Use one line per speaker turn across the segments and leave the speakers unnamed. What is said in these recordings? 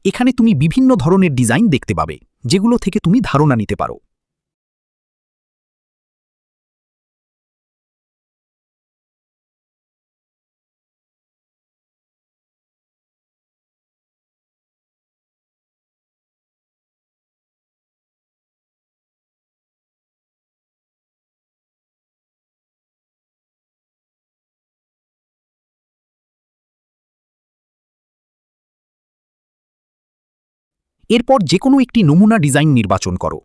এখানে তুমি বিভিন্ন ধরনের ডিজাইন দেখতে পাবে, যেগুলো থেকে তুমি ধারণা নিতে পারো। এরপর যে কোনো একটি নমুনা ডিজাইন নির্বাচন করো।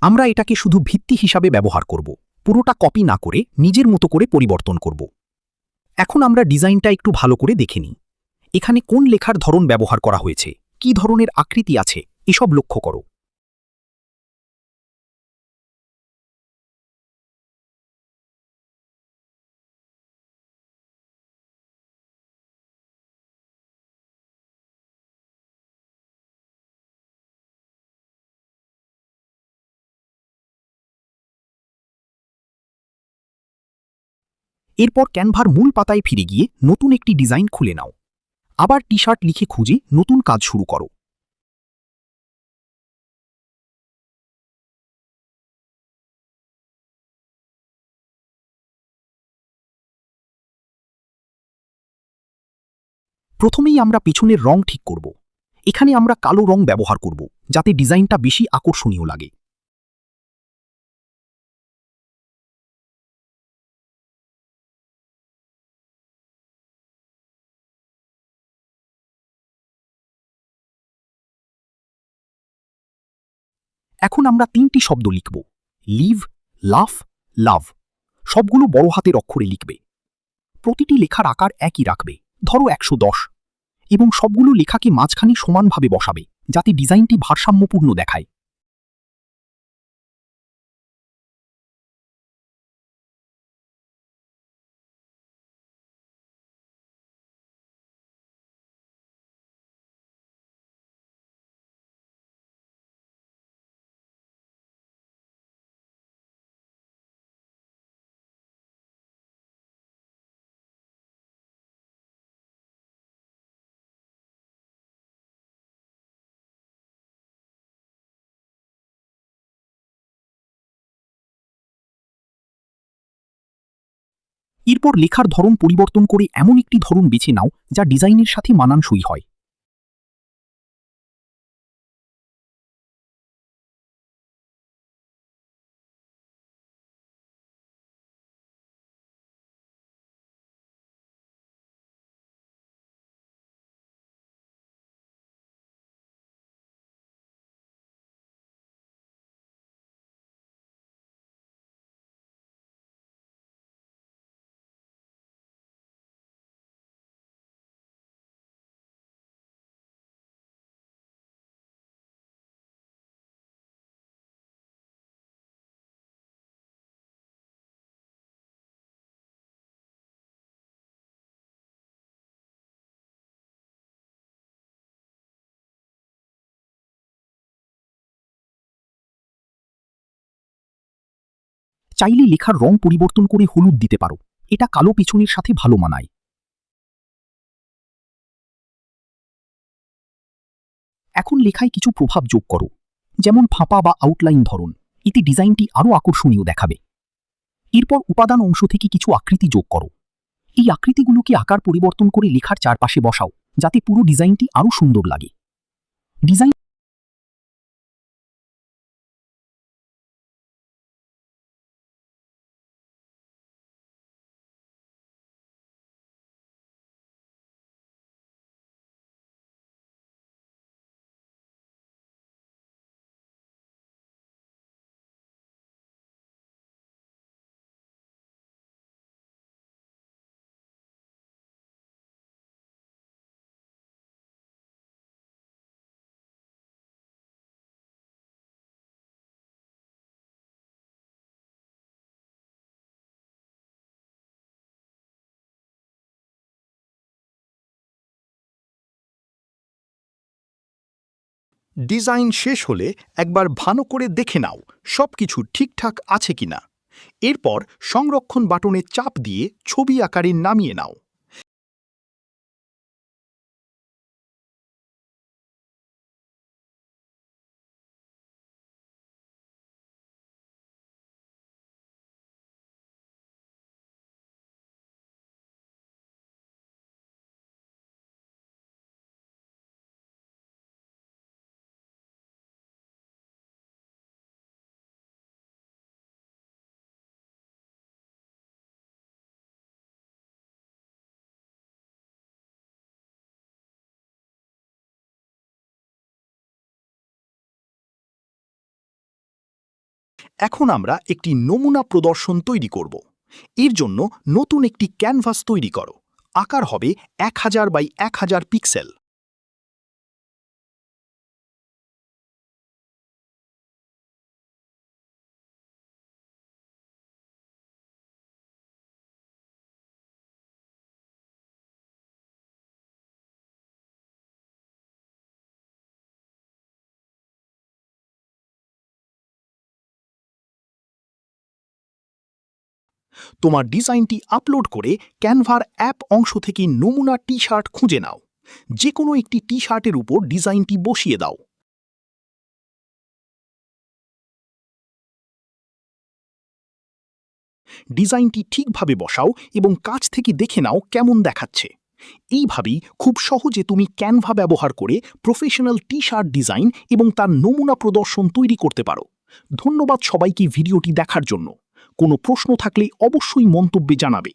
আমরা এটাকে শুধু ভিত্তি হিসাবে ব্যবহার করব, পুরোটা কপি না করে নিজের মতো করে পরিবর্তন করব। এখন আমরা ডিজাইনটা একটু ভালো করে দেখে নিই। এখানে কোন লেখার ধরন ব্যবহার করা হয়েছে, কী ধরনের আকৃতি আছে, এসব লক্ষ্য করো। এরপর ক্যানভার মূল পাতায় ফিরে গিয়ে নতুন একটি ডিজাইন খুলে নাও। আবার টি-শার্ট লিখে খুঁজে নতুন কাজ শুরু করো। প্রথমেই আমরা পেছনের রং ঠিক করব। এখানে আমরা কালো রং ব্যবহার করব, যাতে ডিজাইনটা বেশি আকর্ষণীয় লাগে। এখন আমরা 3টি শব্দ লিখব: লিভ, লাফ, লাভ। সবগুলো বড় হাতের অক্ষরে লিখবে। প্রতিটি লেখার আকার একই রাখবে, ধরো 110, এবং সবগুলো লেখাকে মাঝখানে সমানভাবে বসাবে, যাতে ডিজাইনটি ভারসাম্যপূর্ণ দেখায়। এরপর লেখার ধরন পরিবর্তন করে এমন একটি ধরন বেছে নাও যা ডিজাইনের সাথে মানানসই হয়। চাইলে লেখার রং পরিবর্তন করে হলুদ দিতে পারো, এটা কালো পেছনের সাথে ভালো মানায়। এখন লেখায় কিছু প্রভাব যোগ করো, যেমন ফাঁপা বা আউটলাইন ধরন। এতে ডিজাইনটি আরও আকর্ষণীয় দেখাবে। এরপর উপাদান অংশ থেকে কিছু আকৃতি যোগ করো। এই আকৃতিগুলোকে আকার পরিবর্তন করে লেখার চারপাশে বসাও, যাতে পুরো ডিজাইনটি আরও সুন্দর লাগে। ডিজাইন
ডিজাইন শেষ হলে একবার ভালো করে দেখে নাও সবকিছু ঠিকঠাক আছে কিনা। এরপর সংরক্ষণ বাটনে চাপ দিয়ে ছবি আকারে নামিয়ে নাও। এখন আমরা একটি নমুনা প্রদর্শন তৈরি করব। এর জন্য নতুন একটি ক্যানভাস তৈরি করো। আকার হবে 1000 বাই 1000 পিক্সেল। তোমার ডিজাইনটি আপলোড করে ক্যানভার অ্যাপ অংশ থেকে নমুনা টি শার্ট খুঁজে নাও। যে কোনো একটি টি শার্টের উপর ডিজাইনটি বসিয়ে দাও। ডিজাইনটি ঠিকভাবে বসাও এবং কাছ থেকে দেখে নাও কেমন দেখাচ্ছে। এইভাবেই খুব সহজে তুমি ক্যানভা ব্যবহার করে প্রফেশনাল টি শার্ট ডিজাইন এবং তার নমুনা প্রদর্শন তৈরি করতে পারো। ধন্যবাদ সবাইকে ভিডিওটি দেখার জন্য। কোনো প্রশ্ন থাকলে অবশ্যই মন্তব্যে জানাবে।